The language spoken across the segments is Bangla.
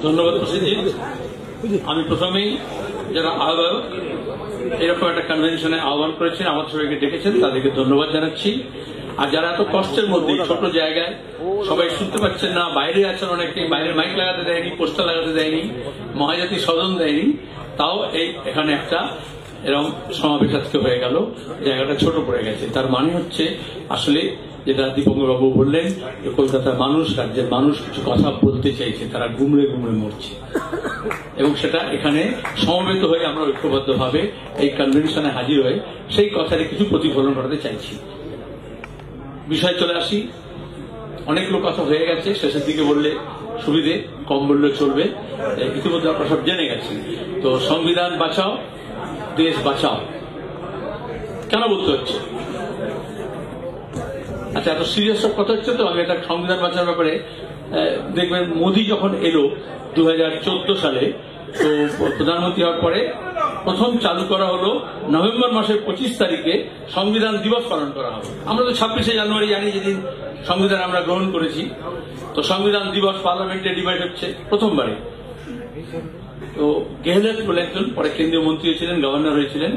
ধন্যবাদ প্রসেনজি। আমি প্রথমেই যারা আহ্বায়ক এরকম একটা কনভেনশনে আহ্বান করেছেন, আমার সবাইকে ডেকেছেন, তাদেরকে ধন্যবাদ জানাচ্ছি। আর যারা এত কষ্টের মধ্যে ছোট জায়গায় সবাই শুনতে পাচ্ছেন না, বাইরে আছেন, অনেকে বাইরে মাইক লাগাতে দেয়নি, পোস্টার লাগাতে দেয়নি, মহাজাতি স্বজন দেয়নি, তাও এখানে একটা এরকম সমাবেশ আজকে হয়ে গেল, জায়গাটা ছোট পড়ে গেছে। তার মানে হচ্ছে আসলে যেটা দীপঙ্করবাবু বললেন, যে কলকাতার মানুষ, রাজ্যের মানুষ কিছু কথা বলতে চাইছে, তারা ঘুমড়ে ঘুমড়ে মরছে, এবং সেটা এখানে সমবেত হয়ে আমরা ঐক্যবদ্ধভাবে এই কনভেনশনে হাজির হয়ে সেই কথাটি কিছু প্রতিফলন ঘটাতে চাইছি। বিষয় চলে আসি। অনেকগুলো কথা হয়ে গেছে, শেষের দিকে বললে সুবিধে, কম বললে চলবে। ইতিমধ্যে আপনারা সব জেনে গেছেন। তো সংবিধান বাঁচাও, দেশ বাঁচাও কেন বলতে হচ্ছে? আচ্ছা, এত সিরিয়াস সব কথা হচ্ছে। তো আমি একটা সংবিধান বাঁচার ব্যাপারে দেখবেন, মোদী যখন এলো 2014 সালে, তো প্রধানমন্ত্রী হওয়ার পরে প্রথম চালু করা হলো নভেম্বর মাসের 25 তারিখে সংবিধান দিবস পালন করা হবে। আমরা তো 26শে জানুয়ারি জানি যেদিন সংবিধান আমরা গ্রহণ করেছি। তো সংবিধান দিবস পার্লামেন্টে ডিভাইড হচ্ছে প্রথমবারে। তো গেহলট বলে একজন পরে কেন্দ্রীয় মন্ত্রী ছিলেন, গভর্নর হয়েছিলেন,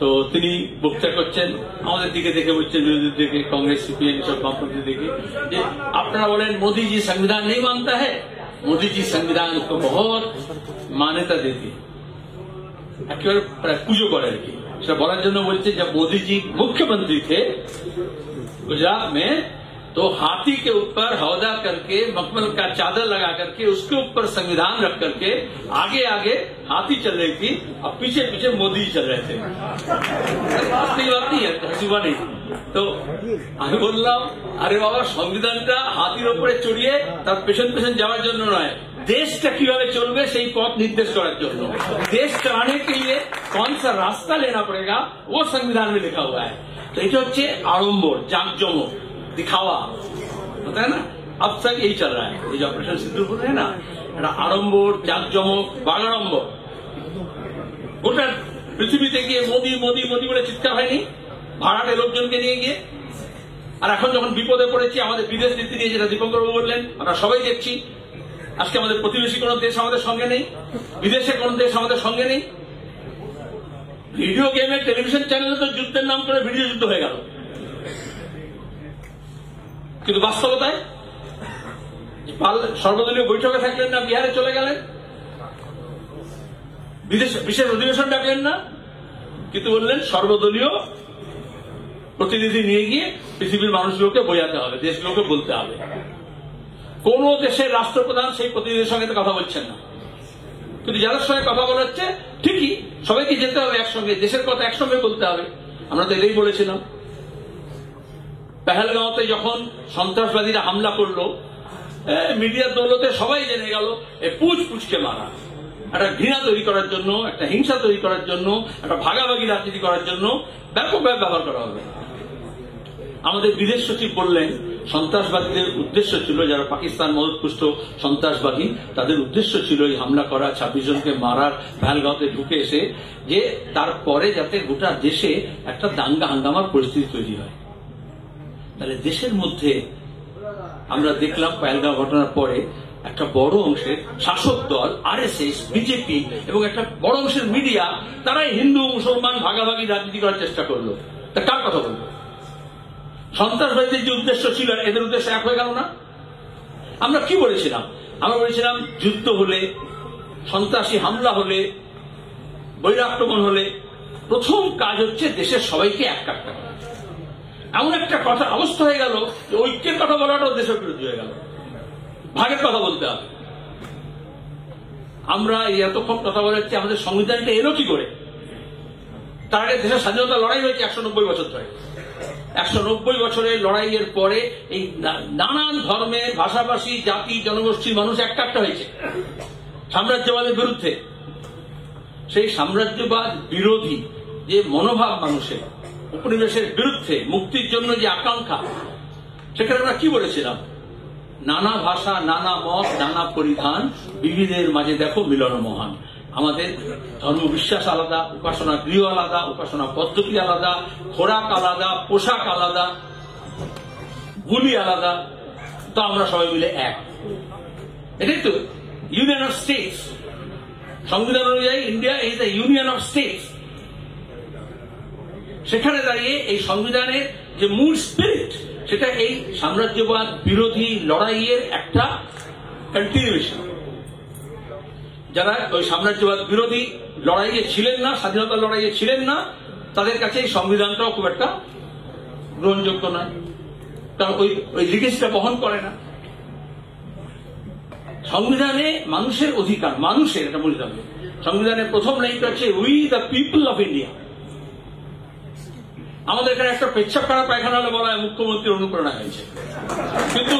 তো তিনি বক্তৃতা করছেন, আমাদের দিকে দেখে বলছেন, বিরোধীদের দিকে, কংগ্রেস, সিপিএম সব বামপন্থী দেখে, যে আপনারা বলেন মোदी जी संविधान नहीं मानता है, मोदी जी संविधान को बहुत मान्यता देती है, একেবারে পুজো করে আর কি। সেটা বলার জন্য বলছে, जब मोदी जी मुख्यमंत्री थे गुजरात में, तो हाथी के ऊपर हौदा करके, मखमल का चादर लगा करके, उसके ऊपर संविधान रख करके आगे आगे हाथी चल रही थी और पीछे पीछे मोदी चल रहे थे। हंसने की बात नहीं है, हंसुआ नहीं। तो আমি বললাম, আরে বাবা, সংবিধানটা হাতির উপরে চড়িয়ে তার পেছন পেছন যাওয়ার জন্য নয়, দেশটা কিভাবে চলবে সেই পথ নির্দেশ করার জন্য। দেশ চালাने के लिए कौन सा रास्ता लेना पड़ेगा वो संविधान में लिखा हुआ है। तो এটা হচ্ছে আড়ম্বর, জাঁকজমক, दिखावा होता है ना। अब तक यही चल रहा है, ये जो ऑपरेशन सिंदूर बोल रहे हैं ना, आड़म्बर, जाकजमक, बागाड़म्बर। গোটা পৃথিবীতে গিয়ে মোদি মোদি মোদি বলে চিৎকার হয়নি ভাড়াটে লোকজনকে নিয়ে গিয়ে? আর এখন যখন বিপদে পড়েছি, আমাদের বিদেশ নীতি নিয়ে যেটা দীপঙ্করবাবু বললেন, আমরা সবাই দেখছি, আজকে আমাদের প্রতিবেশী কোন দেশ আমাদের সঙ্গে নেই, বিদেশে কোন দেশ আমাদের সঙ্গে নেই। ভিডিও গেমে, টেলিভিশন চ্যানেলে তো যুদ্ধের নাম করে ভিডিও যুদ্ধ হয়ে গেল, কিন্তু বাস্তবতায় সর্বদলীয় বৈঠকে থাকলেন না, বিহারে চলে গেলেন, বিশেষ অধিবেশন ডাকলেন না, কিন্তু বললেন সর্বদলীয় প্রতিনিধি নিয়ে গিয়ে পৃথিবীর মানুষগুলোকে বোঝাতে হবে, দেশগুলোকে বলতে হবে। কোন দেশের রাষ্ট্রপ্রধান সেই প্রতিনিধির সঙ্গে কথা বলছেন না, কিন্তু যাদের সঙ্গে কথা বলা হচ্ছে, ঠিকই সবাইকে যেতে হবে একসঙ্গে, দেশের কথা একসঙ্গে বলতে হবে। আমরা তো এটাই বলেছিলাম। পেহেলগাঁওতে যখন সন্ত্রাসবাদীরা হামলা করলো, মিডিয়ার দৌলতে সবাই জেনে গেল, পুছ পুছকে মারা, একটা ঘৃণা তৈরি করার জন্য, একটা হিংসা তৈরি করার জন্য, একটা ভাগাভাগি রাজনীতি করার জন্য ব্যাপকভাবে ব্যবহার করা হবে। আমাদের বিদেশ সচিব বললেন, সন্ত্রাসবাদীদের উদ্দেশ্য ছিল, যারা পাকিস্তান মদতপুষ্ট সন্ত্রাসবাদী, তাদের উদ্দেশ্য ছিল এই হামলা করা, 26 জনকে মারার, পেহেলগাঁওতে ঢুকে এসে, যে তারপরে যাতে গোটা দেশে একটা দাঙ্গা হাঙ্গামার পরিস্থিতি তৈরি হয়। তাহলে দেশের মধ্যে আমরা দেখলাম পেহেলগাঁও ঘটনার পরে একটা বড় অংশের শাসক দল, আরএসএস, বিজেপি এবং একটা বড় অংশের মিডিয়া, তারাই হিন্দু মুসলমান ভাগাভাগি রাজনীতি করার চেষ্টা করলো। তা কার কথা বলবো? সন্ত্রাসবাদীদের যে উদ্দেশ্য ছিল, এদের উদ্দেশ্য এক হয়ে গেল না? আমরা কি বলেছিলাম? আমরা বলেছিলাম, যুদ্ধ হলে, সন্ত্রাসী হামলা হলে, বৈরাক্রমণ হলে প্রথম কাজ হচ্ছে দেশের সবাইকে এক কাটতে হবে। এমন একটা কথা অবস্থা হয়ে গেল যে ঐক্যের কথা বলাটাও দেশের বিরুদ্ধে হয়ে গেল, ভাগের কথা বলতে হবে। আমরা এই এতক্ষণ কথা বলেছি, আমাদের সংবিধানটা এলো কি করে? তার আগে দেশের স্বাধীনতা লড়াই হয়েছে 190 বছর ধরে। 190 বছরের লড়াইয়ের পরে এই নানান ধর্মের, ভাষাভাষী, জাতি, জনগোষ্ঠীর মানুষ একটা হয়েছে সাম্রাজ্যবাদের বিরুদ্ধে। সেই সাম্রাজ্যবাদ বিরোধী যে মনোভাব মানুষের, উপনিবেশের বিরুদ্ধে মুক্তির জন্য যে আকাঙ্ক্ষা, সেখানে আমরা কি বলেছিলাম? নানা ভাষা, নানা মত, নানা পরিধান, বিবিধের মাঝে দেখো মিলন মহান। আমাদের ধর্ম বিশ্বাস আলাদা, উপাসনা গৃহ আলাদা, উপাসনা পদ্ধতি আলাদা, খোরাক আলাদা, পোশাক আলাদা, বুলি আলাদা, তো আমরা সবাই মিলে এক। এটাই তো ইউনিয়ন অফ স্টেটস। সংবিধান অনুযায়ী India is the union of states. সেখানে দাঁড়িয়ে এই সংবিধানের যে মূল স্পিরিট, সেটা এই সাম্রাজ্যবাদ বিরোধী লড়াইয়ের একটা কন্টিনিউয়েশন। যারা ওই সাম্রাজ্যবাদ বিরোধী লড়াইয়ে ছিলেন না, স্বাধীনতার লড়াইয়ে ছিলেন না, তাদের কাছে এই সংবিধানটাও খুব একটা গ্রহণযোগ্য নয়, কারণ ওই লিগেসিটা বহন করে না। সংবিধানে মানুষের অধিকার, মানুষের, এটা বলতে হবে। সংবিধানের প্রথম লাইনটা হচ্ছে we the people of India. আমাদের এখানে একটা পেচ্ছাপখানা পায়খানা হলে বলা হয় মুখ্যমন্ত্রীর অনুপ্রেরণা হয়েছে, কিন্তু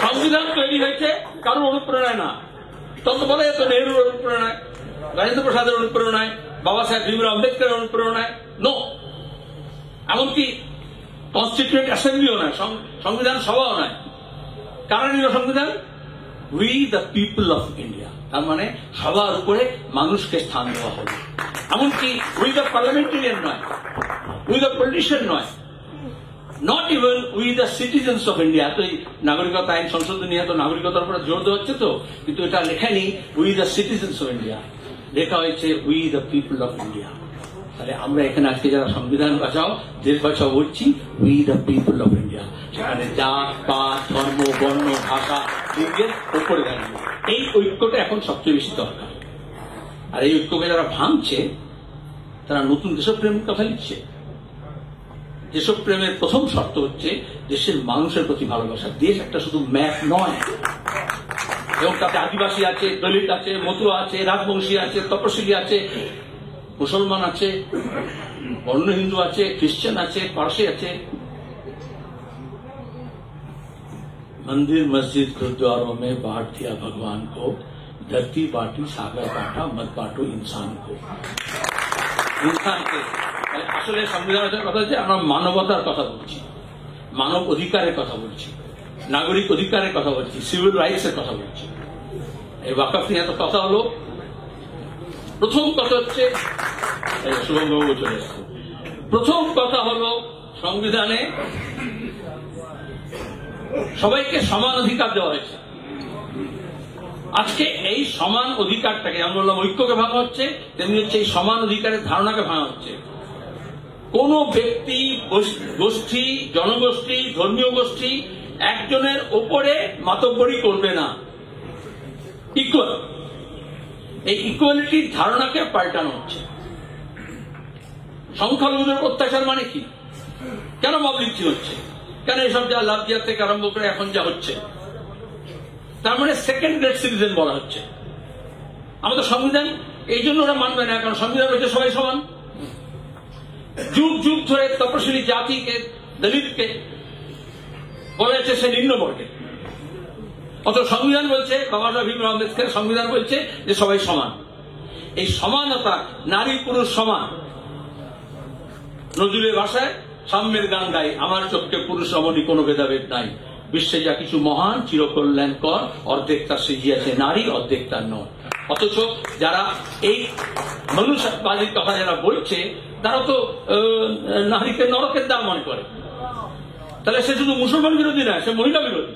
সংবিধান তৈরি হয়েছে কারোর অনুপ্রেরণায় না। তখন বলা যেত নেহরুর অনুপ্রেরণায়, রাজেন্দ্র প্রসাদের অনুপ্রেরণায়, বাবা সাহেব ভীমরাও আম্বেদকরের অনুপ্রেরণায়। নো, এমনকি কনস্টিটিউয়েন্ট অ্যাসেম্বলিও নয়, সংবিধান সভাও নয়। কারা নিল সংবিধান? We the people of India. তার মানে সবার উপরে মানুষকে স্থান দেওয়া হবে। এমনকি উই দ্য পার্লামেন্টেরিয়ান নয়, উই দ্য পলিটিশিয়ান নয়, not even we the citizens of India. তো এই নাগরিকতা আইন সংশোধনী নিয়ে তো নাগরিকতার উপরে জোর দেওয়া হচ্ছে তো, কিন্তু এটা লেখা নেই we the citizens of India, লেখা হয়েছে we the people of India. তাহলে আমরা এখানে আজকে যারা সংবিধান বাঁচাও, দেশ বাঁচাও বলছি, we the people of India. সেখানে জাত পাত ধর্ম বর্ণ ভাষা লিঙ্গের উপরে দাঁড়িয়ে এই ঐক্যটা এখন সবচেয়ে বেশি দরকার। আর এই ঐক্যকে যারা ভাঙছে, তারা নতুন দেশপ্রেমের কথা লিখছে। দেশপ্রেমের প্রথম শর্ত হচ্ছে দেশের মানুষের প্রতি ভালোবাসা। দেশ একটা শুধু ম্যাপ নয়, এবং তাতে আদিবাসী আছে, দলিত আছে, মতুয়া আছে, রাজবংশী আছে, তপশিলি আছে, মুসলমান আছে, বর্ণ হিন্দু আছে, খ্রিস্টান আছে, পারসি আছে। मंदिर मस्जिद गुरुद्वारों में बांट दिया भगवान को, धरती बांटी सागर बांटा मत बांटो इंसान को। ইনসানকে আসলে সংবিধানের কথা হচ্ছে আমরা মানবতার কথা বলছি, মানব অধিকারের কথা বলছি, নাগরিক অধিকারের কথা বলছি, সিভিল রাইটস এর কথা বলছি। এই ওয়াকফ নিয়ে এত কথা হলো। প্রথম কথা হচ্ছে, শুভমবাবু চলে এসছে, প্রথম কথা হলো সংবিধানে সবাইকে সমান অধিকার দেওয়া হয়েছে। আজকে এই সমান অধিকারটাকে, যেমন বললাম ঐক্যকে ভাঙা হচ্ছে, তেমনি হচ্ছে এই সমান অধিকারের ধারণাকে ভাঙা হচ্ছে। কোন ব্যক্তি, গোষ্ঠী, জনগোষ্ঠী, ধর্মীয় গোষ্ঠী একজনের ওপরে মাতব্বরি করবে না, ইকুয়াল। এই ইকুয়ালিটির ধারণাকে পাল্টানো হচ্ছে। সংখ্যালঘুদের অত্যাচার মানে কি? কেন মব লিঞ্চিং হচ্ছে? কেন এসব যা লাভ জিয়া থেকে আরম্ভ করে এখন যা হচ্ছে? তার মানে সেকেন্ড গ্রেড সিটিজেন বলা হচ্ছে। আমাদের সংবিধান এই জন্য ওরা মানবে না, কারণ সংবিধান হচ্ছে সবাই সমান। যুগ যুগ ধরে তপশিলি জাতিকে, দলিতকে বলা যাচ্ছে সে নিম্ন বর্গের। অত সংবিধান বলছে, বাবা সাহেব ভীমরাও আম্বেদকর সংবিধান বলছে যে সবাই সমান। এই সমানতা, নারী পুরুষ সমান। নজরুলের ভাষায় সাম্যের গান গাই, আমার চোখে পুরুষ রমণী কোনো ভেদাভেদ নাই, বিশ্বে যা কিছু মহান চিরকল্যাণকর, অর্ধেক তার সিজিয়াছে নারী, অর্ধেক তার নয়। অথচ যারা এই মনুষ্যবাদীর কথা যারা বলছে, তারা তো নারীকে নরকের দ্বার মনে করে। তাহলে সে শুধু মুসলমান বিরোধী নয়, সে মহিলা বিরোধী,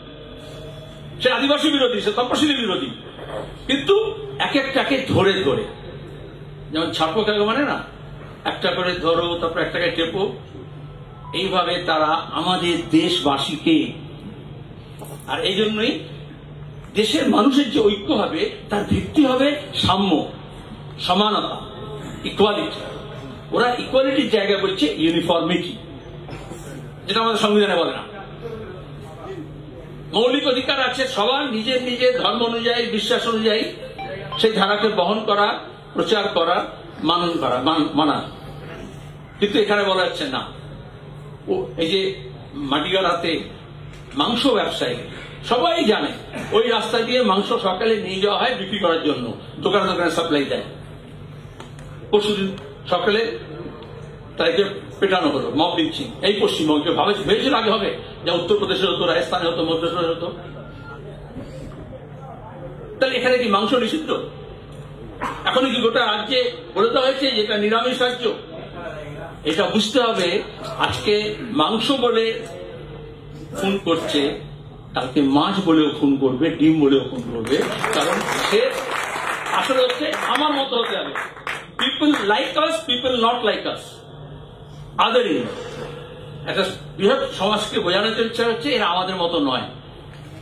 সে আদিবাসী বিরোধী, সে তপশিলি বিরোধী। কিন্তু এক একটাকে ধরে ধরে, যেমন ছাপো কাকে মানে না, একটা করে ধরো, তারপর একটাকে টেপো, এইভাবে তারা আমাদের দেশবাসীকে, আর এই জন্যই দেশের মানুষের যে ঐক্য হবে তার ভিত্তি হবে সাম্য, সমানতা, ইকুয়ালিটি। ওরা ইকুয়ালিটির জায়গায় বলছে ইউনিফর্মিটি, যেটা আমাদের সংবিধানে বলে না। মৌলিক অধিকার আছে সবার নিজের নিজের ধর্ম অনুযায়ী, বিশ্বাস অনুযায়ী সেই ধারাকে বহন করা, প্রচার করা, মানন করা, মানা। কিন্তু এখানে বলা যাচ্ছে না। এই যে মাটিগাড়াতে মাংস ব্যবসায়ী সবাই জানে ওই রাস্তা দিয়ে মাংস সকালে নিয়ে যাওয়া হয় বিক্রি করার জন্য, দোকানে দোকানে সাপ্লাই দেয়। পরশুদিন সকালে তাদেরকে পেটানো হলো, মব লিঞ্চিং। এই পশ্চিমবঙ্গে ভেবেছিল আগে হবে, যা উত্তরপ্রদেশে হতো, রাজস্থানে হতো, মধ্যপ্রদেশে হতো। তাহলে এখানে কি মাংস নিষিদ্ধ? এখন কি গোটা রাজ্যে বলে দেওয়া হয়েছে যেটা নিরামিষ রাজ্য? এটা বুঝতে হবে, আজকে মাংস বলে খুন করছে, কালকে মাছ বলেও খুন করবে, ডিম বলেও খুন করবে, কারণ সে আসলে হচ্ছে আমার মতো হতে হবে। People like us, people not like us, othering. একটা বৃহৎ সমাজকে বোঝানোর চেষ্টা হচ্ছে এরা আমাদের মতো নয়,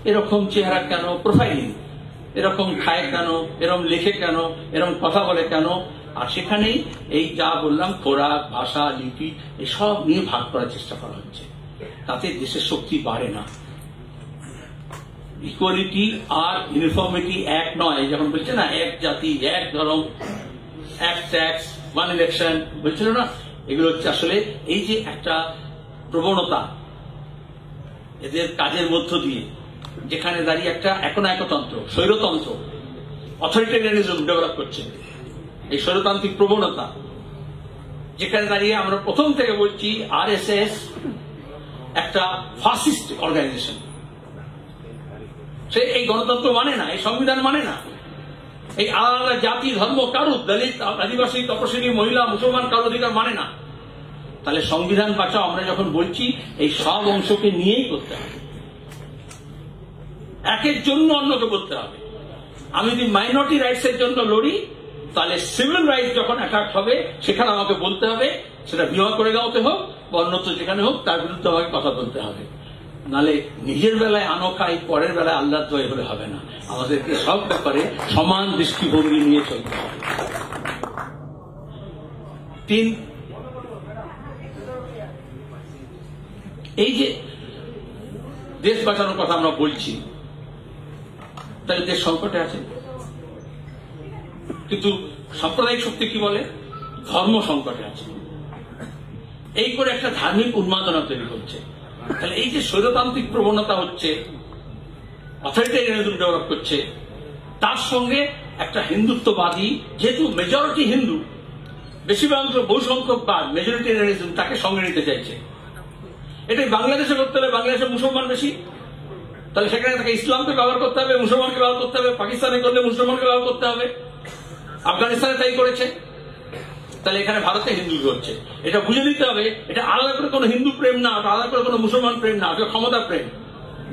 এরকম চেহারা কেন, প্রোফাইলিং, এরকম খায় কেন, এরকম লেখে কেন, এরকম কথা বলে কেন। আর সেখানেই এই যা বললাম খোরাক, ভাষা, লিপি এসব নিয়ে ভাগ করার চেষ্টা করা হচ্ছে। তাতে দেশের শক্তি বাড়ে না। ইকুয়ালিটি আর ইউনিফর্মিটি এক নয়, যখন বলছে না এক জাতি, এক ধর্ম, এক ট্যাক্স, ওয়ান ইলেকশন বলছিল না, এগুলো হচ্ছে আসলে এই যে একটা প্রবণতা এদের কাজের মধ্য দিয়ে, যেখানে দাঁড়িয়ে একটা একনায়কতন্ত্র, স্বৈরতন্ত্র, অথরিটেরিয়ানিজম ডেভেলপ করছে, এই স্বৈরতান্ত্রিক প্রবণতা, যেখানে দাঁড়িয়ে আমরা প্রথম থেকে বলছি আরএসএস একটা ফাসিস্ট অর্গানাইজেশন। সে এই গণতন্ত্র মানে না, এই সংবিধান মানে না, এই আলাদা জাতি ধর্ম কারো, দলিত, আদিবাসী, তপশিলি, মহিলা, মুসলমান কারো অধিকার মানে না। তাহলে সংবিধান বাঁচাও আমরা যখন বলছি এই সব অংশকে নিয়েই করতে হবে, একের জন্য অন্যকে বলতে হবে। আমি যদি মাইনরিটি রাইটস এর জন্য লড়ি, তাহলে সিভিল রাইটস যখন অ্যাটাক হবে সেখানে আমাকে বলতে হবে, সেটা বিবাহ করে গাওতে হোক বা অন্যত্র যেখানে হোক, তার বিরুদ্ধে আমাকে কথা বলতে হবে। নালে নিজের বেলায় আনো খাই, পরের বেলায় আল্লাহ দয় হলে হবে না। আমাদেরকে সব ব্যাপারে সমান দৃষ্টিভঙ্গি নিয়ে চলতে হবে। 3, এই যে দেশ বাঁচানোর কথা আমরা বলছি, তাহলে দেশ সংকটে আছে। কিন্তু সাম্প্রদায়িক শক্তি কি বলে, ধর্ম সংকটে আছে। এই করে একটা ধার্মিক উন্মাদনা তৈরি করছে। তাহলে এই যে স্বৈরতান্ত্রিক প্রবণতা হচ্ছে, অথরিটেরিয়ানিজম ডেভেলপ করছে, তার সঙ্গে একটা হিন্দুত্ববাদী, যেহেতু মেজরিটি হিন্দু, বেশিরভাগ বহুসংখ্যকবাদ, মেজরিটেরিয়ানিজম, তাকে সঙ্গে নিতে চাইছে। এটাই বাংলাদেশে করতে হবে, বাংলাদেশে মুসলমান বেশি, তাহলে সেখানে তাকে ইসলামকে ব্যবহার করতে হবে, মুসলমানকে ব্যবহার করতে হবে। পাকিস্তানে করলে মুসলমানকে ব্যবহার করতে হবে, আফগানিস্তানে তাই করেছে। তাহলে এখানে ভারতে হিন্দু করছে। এটা বুঝে নিতে হবে, এটা আলাদা করে কোনো হিন্দু প্রেম না, আলাদা করে কোনো মুসলমান প্রেম না, এটা ক্ষমতা প্রেম,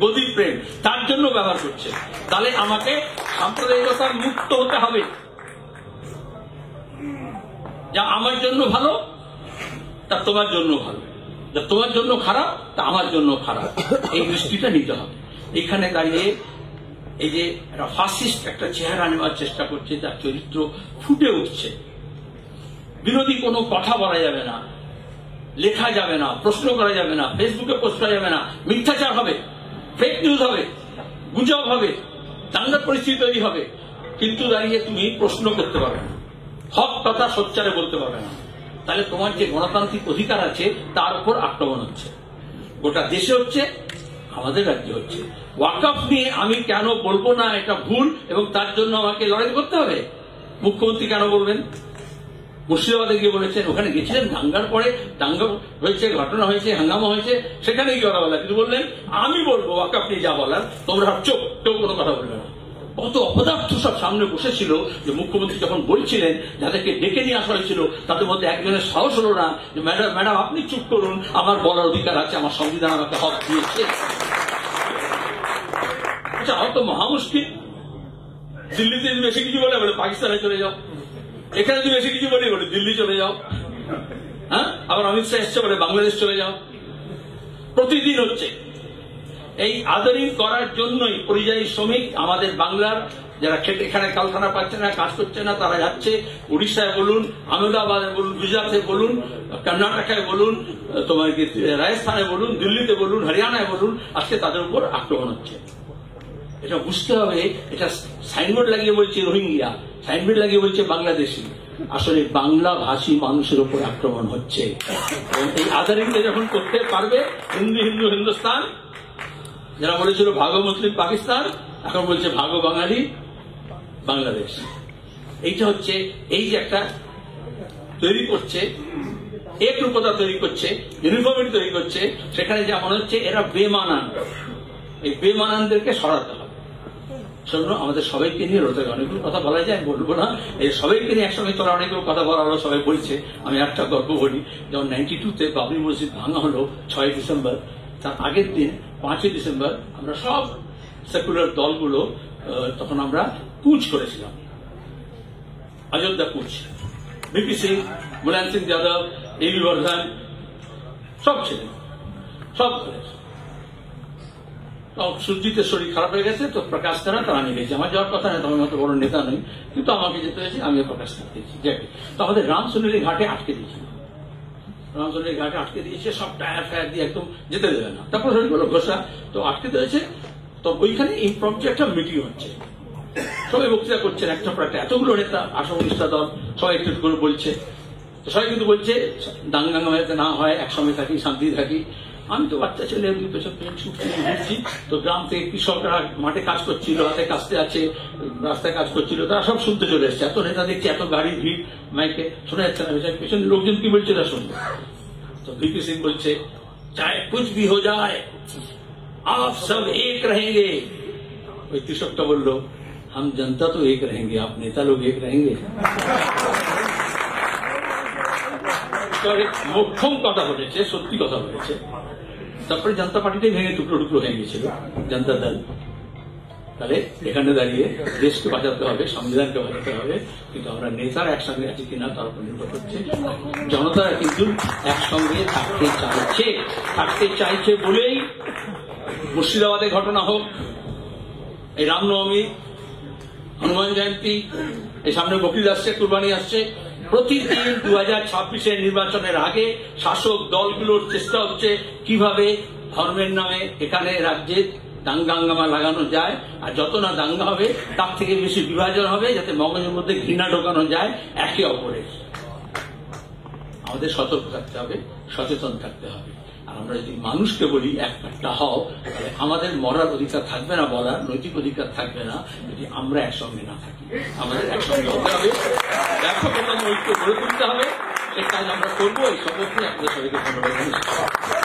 গদির প্রেম, তার জন্য ব্যবহার করছে। তাহলে আমাকে সাম্প্রদায়িকতার মুক্ত হতে হবে। যা আমার জন্য ভালো তা তোমার জন্য ভালো, যা তোমার জন্য খারাপ তা আমার জন্য খারাপ, এই দৃষ্টিটা নিতে হবে। এখানে দাঁড়িয়ে এই যে একটা ফাসিস্ট একটা চেহারা নেওয়ার চেষ্টা করছে, তার চরিত্র ফুটে উঠছে। বিরোধী কোনো কথা বলা যাবে না, লেখা যাবে না, প্রশ্ন করা যাবে না, ফেসবুকে পোস্ট করা যাবে না, মিথ্যাচার হবে, ফেক নিউজ হবে, গুজব হবে, দাঙ্গার পরিস্থিতি তৈরি হবে। কিন্তু দাঁড়িয়ে তুমি প্রশ্ন করতে পারবে না, হক কথা সোচ্চারে বলতে পারবে না। তাহলে তোমার যে গণতান্ত্রিক অধিকার আছে তার উপর আক্রমণ হচ্ছে, গোটা দেশে হচ্ছে, আমাদের রাজ্যে হচ্ছে। ওয়াকফ নিয়ে আমি কেন বলবো না এটা ভুল এবং তার জন্য আমাকে লড়াই করতে হবে? মুখ্যমন্ত্রী কেন বলবেন? মুর্শিদাবাদে গিয়ে বলেছেন, ওখানে গেছিলেন, দাঙ্গার পরে দাঙ্গা হয়েছে, ঘটনা হয়েছে, হাঙ্গামা হয়েছে, সেখানে গিয়ে ওরা বলা, কিন্তু বললেন আমি বলবো ওয়াকফ নিয়ে যা বলার, তোমরা চোখ কেউ কোনো কথা বলবে না। কত অপদার্থ সব সামনে বসেছিল যে মুখ্যমন্ত্রী যখন বলছিলেন, যাদেরকে ডেকে নিয়ে আসা হয়েছিল তাদের মধ্যে একজনের সাহস হলো না যে ম্যাডাম আপনি চুপ করুন, আমার বলার অধিকার আছে, আমার সংবিধান আমাকে হক দিয়েছে। আচ্ছা, হয়তো মহা মুশকিল, দিল্লিতে বেশি কিছু বলে পাকিস্তানে চলে যাও, এখানে যদি বেশি কিছু বলে দিল্লি চলে যাও, হ্যাঁ, আবার অমিত শাহ এসছে বলে বাংলাদেশ চলে যাও। প্রতিদিন হচ্ছে এই আদরিং করার জন্যই পরিযায়ী শ্রমিক আমাদের বাংলার যারা খেতে এখানে কারখানা পাচ্ছে না, কাজ করছে না, তারা যাচ্ছে উড়িষ্যায় বলুন, আহমেদাবাদে বলুন, গুজরাটে বলুন, কর্ণাটকায় বলুন, তোমার রাজস্থানে বলুন, দিল্লিতে বলুন, হরিয়ানায় বলুন, আজকে তাদের উপর আক্রমণ হচ্ছে। এটা বুঝতে হবে। এটা সাইনবোর্ড লাগিয়ে বলছে রোহিঙ্গিয়া, সাইনবোর্ড লাগিয়ে বলছে বাংলাদেশি, আসলে বাংলা ভাষী মানুষের উপর আক্রমণ হচ্ছে। এই আদারিংটা যখন করতে পারবে, হিন্দু হিন্দু হিন্দুস্তান, যারা বলেছিল ভাগো মুসলিম পাকিস্তান, এখন বলছে ভাগো বাঙালি বাংলাদেশ। এইটা হচ্ছে এই যে একটা তৈরি করছে, একরূপতা তৈরি করছে, ইউনিফর্মিটি তৈরি করছে, সেখানে যা মনে হচ্ছে এরা বেমানান, এই বেমানানদেরকে সরাতে হবে। সেজন্য আমাদের সবাইকে নিয়ে রোজে অনেকগুলো কথা বলা যায়, বলবো না, এই সবাইকে নিয়ে একসঙ্গে চলা অনেকগুলো কথা বলা হলো, সবাই বলছে। আমি একটা গল্প বলি, যেমন 92-তে বাবরি মসজিদ ভাঙা হলো 6 ডিসেম্বর, তার আগের দিন 5 ডিসেম্বর আমরা সব সেকুলার দলগুলো তখন আমরা কুচ করেছিলাম, अयोध्या कूच, ভিপি সিং, মুলায়ম সিং যাদব, এবি বর্ধন সব ছিলেন, সব সুরজিতের শরীর খারাপ হয়ে গেছে, তো প্রকাশ করা তারা নিয়ে গেছে। আমার যাওয়ার কথা নয়, তখন অত বড় নেতা নই, কিন্তু আমাকে যেতে হয়েছে, আমিও প্রকাশ করতে দিয়েছি। তো আমাদের রামসুনেরি ঘাটে আটকে দিয়েছিল, রামসুনেরি ঘাটে আটকে দিয়েছে, সব টায়ার ফায়ার দিয়ে একদম যেতে দেবে না। তারপর শরীর বলো ঘোষা, তো আটকে দিয়েছে। তো ওইখানে ইমপ্রম্পটু একটা মিটিং হচ্ছে, সবাই বক্তৃতা করছেন, একটা পর একটা, এতগুলো নেতা, 18-19টা দল, সবাই একটু করে বলছে। তো সবাই কিন্তু বলছে দাঙ্গা যাতে না হয়, একসঙ্গে থাকি, শান্তি থাকি। আমি তো বাচ্চা ছেলে পেছন ঘুরছি, তো গ্রাম থেকে কৃষকরা মাঠে কাজ করছিল, হাতে কাস্তে আছে, রাস্তায় কাজ করছিল, তারা সব শুনতে চলে এসছে। এত নেতা দেখছি, এত গাড়ির ভিড়, মাইকে শোনা যাচ্ছে না, পেছনে লোকজন কি বলছে তা শুনবে। তো ভিপি সিং বলছে, চাहे कुछ भी हो जाए आप सब एक रहेंगे। ওই কৃষকটা বলল, हम जनता तो एक रहेंगे, आप नेता लोग एक रहेंगे। মোক্ষম কথা বলেছে, সত্যি কথা বলেছে। তারপরে জনতা পার্টিটাই ভেঙে টুকরো টুকরো হয়ে গেছিল, জনতা দল। তাহলে এখানে দাঁড়িয়ে দেশকে বাঁচাতে হবে, সংবিধানকে বাঁচাতে হবে, কিন্তু আমরা নেতারা একসঙ্গে আছি কিনা তার উপর নির্ভর করছে। জনতারা কিন্তু একসঙ্গে থাকতে চাইছে বলেই মুর্শিদাবাদে ঘটনা হোক, এই রামনবমী, হনুমান জয়ন্তী, এই সামনে বকরিদ আসছে, কুরবানি আসছে, প্রতিদিন 2026-এর নির্বাচনের আগে শাসক দলগুলোর চেষ্টা হচ্ছে কিভাবে ধর্মের নামে এখানে রাজ্যে দাঙ্গা লাগানো যায়, আর যত না দাঙ্গা হবে তার থেকে বেশি বিভাজন হবে, যাতে মগজের মধ্যে ঘৃণা ঢোকানো যায় একে অপরের। আমাদের সতর্ক থাকতে হবে, সচেতন থাকতে হবে। আর আমরা যদি মানুষকে বলি একটা হও, তাহলে আমাদের মরার অধিকার থাকবে না, বলার নৈতিক অধিকার থাকবে না, যদি আমরা একসঙ্গে না থাকি। আমাদের একসঙ্গে হতে হবে, ব্যাপকতম ঐক্য গড়ে তুলতে হবে। এই কাজ আমরা করবো, এই সম্পর্কে আপনাদের সবাইকে ধন্যবাদ।